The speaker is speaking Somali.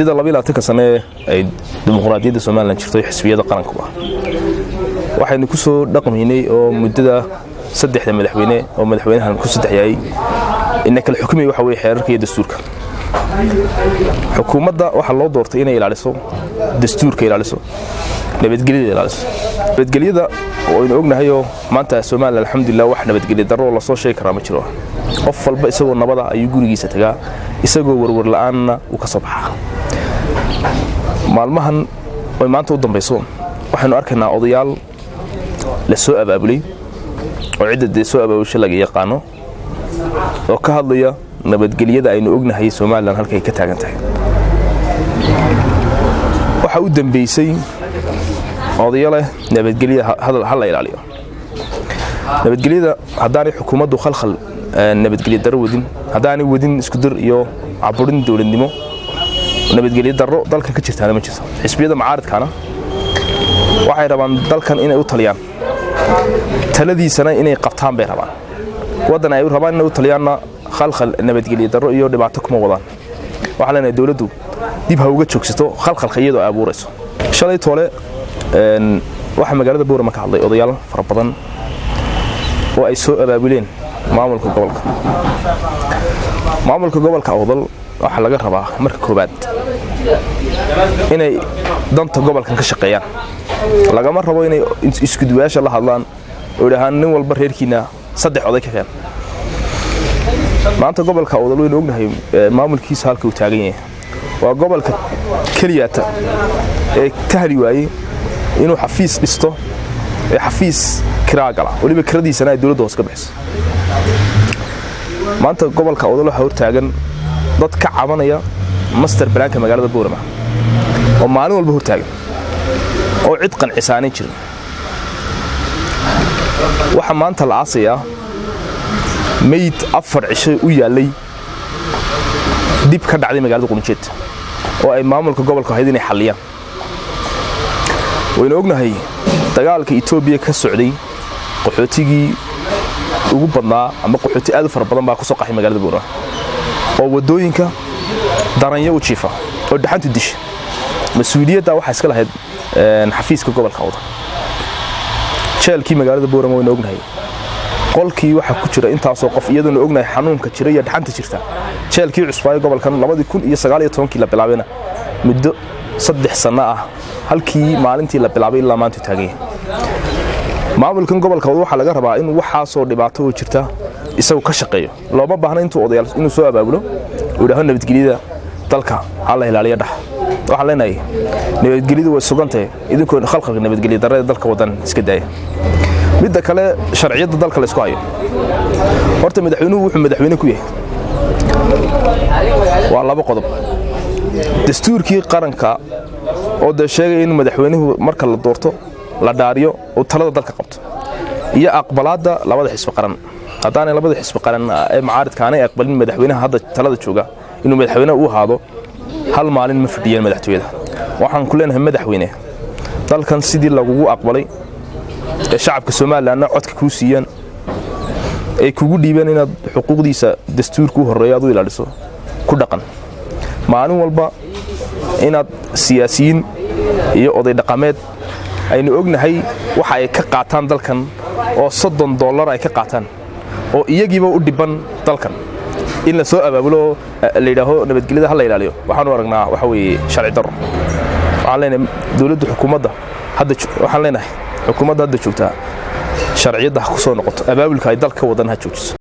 muddada 22 sano ay dimuqraadiyadda Soomaaliland jirtay xisbiyada qaranka waxaynu ku soo dhaqmaynay oo muddada 3 madaxweyne oo madaxweynahan ku sadeeyay in kala xukumay waxa way xeerarka iyo dastuurka xukuumadda waxa loo doortay inay ilaaliso dastuurka ilaaliso nabadgelyada oo in ognahay maanta Soomaaliland alxamdulillah wax nabadgelyo daro la soo sheegi karaa ma jiro qof walba isagoo nabada ayuu gurigiisa tagaa isagoo warwar la'aanna uu ka soo baxaa maalmahan oo maanta u dambayso waxaanu arkaynaa odayaal la soo abaabulay oo cidda soo abaabushay laga yaqaano oo ka hadlaya nabadgelyada aynu ognahay Soomaaliland halkay ka taagan tahay waxa uu dambeysay odayaal nabadgelyada hal ilaaliyo nabadgelyada hadaanay xukuumaddu khalkhal nabadgelyo daro wadin hadaanay wadin isku dir iyo caburin dawladnimo nabadgelyo daro dalka ka jirtaana ma jirto xisbiyada mucaaradkana waxay rabaan dalkan inay u taliyaan taladiisana inay qabtaan bay rabaan wadan ay rabaan inay u taliyaana khalkhal nabadgelyo daro iyo dhibaato kuma wadaan waxa leenahay dawladdu dib ha uga joogsato khalkhalka iyadoo abuurayso shalay toole waxa magaalada Boorama ka hadlay odayaal fara badan oo ay soo abaabuleen maamulka gobolka Awdal waxa laga rabaa marka koobaad inay danta gobolkan ka shaqeeyaan laga ma rabo inay isku duwaasha la hadlaan oo dhahaan nin walba reerkiina 3 oday ka keen maanta gobolka Awdal weyn ognahay maamulkiisa halka uu taagan yahay waa gobolka kaliyaata ee tahli waayay inuu xafiis dhisto xafiis kiraagala waliba kiradiisana ay dawladda hoos ka bixiso maanta gobolka Awdal waxa uu taagan dad ka cabanaya master plan-ka magaalada Boorama oo maalin walba hor taagan oo cid qancisaanay jirin waxa maanta la aasaya meyd 4 cisho u yaalay dib ka dhacday magaalada Qulunjeed oo ay maamulka gobolka hay'ad inay xaliyaan wayna ognahay dagaalka Itoobiya ka socday qaxootigii ugu badnaa ama qaxooti aad u fara badan baa ku soo qaxay magaalada Boorama oo wadooyinka daranyo u jiifa oo dhaxanta dish mas'uuliyadda waxa iska lahayd xafiiska gobolka Awdal jeelkii magaalada Boorama wayna ognahay qolkii waxa ku jira intaas oo qof iyadoo ognahay xanuunka jira iyo dhaxanta jirta jeelkii cusbay gobolkan 2019 la bilaabay muddo 3 sano ah halkii maalintii la bilaabay ilaa maanta taagay maamulkan gobolka waxa laga rabaa in waxa soo dhibaato u jirta isagu ka shaqeeyo looma baahna intuu odayaal inuu soo abaabulo oo dhahan nabadgelyada dalka alla ilaaliyo dhax waxa leenahay nabadgelyadu way sugantay idinkoo khalkhalka nabadgelyada darada dalka wadan iska daaya midda kale sharciyada dalka la isku hayo horta madaxweynuhu wuxuu madaxweyne ku yahay waa laba qodob dastuurkii qaranka oo sheegay in madaxweynuhu marka la doorto la dhaariyo oo talada dalka qabto iyo aqbalaada labada xisbi qaran hadaanay labada xisbi qaran ee mucaaradkaana ay aqbalin madaxweynaha hadda talada jooga inuu madaxweyne u ahaado hal maalin ma fadhiyeen madaxtooyada waxaan ku leenahay madaxweyne dalkan sidii lagu aqbalay ee shacabka Soomaaliland codka ku siiyeen ay kugu dhiibeen inaad xuquuqdiisa dastuurku horeeyo aad u ilaaliso ku dhaqan maalin walba inaad siyaasiyiin iyo oday dhaqameed aynu ognahay waxa ay ka qaataan dalkan oo $30 ay ka qaataan oo iyagiiba u dhiban dalkan in la soo abaabulo leeyahay nabadgelyada hal la ilaaliyo waxaan aragnaa waxa weeye sharci daro waxaan leenahay dawladda xukuumadda hadda joogta sharciyada ku soo noqoto abaabulka ay dalka wadan ha joojiso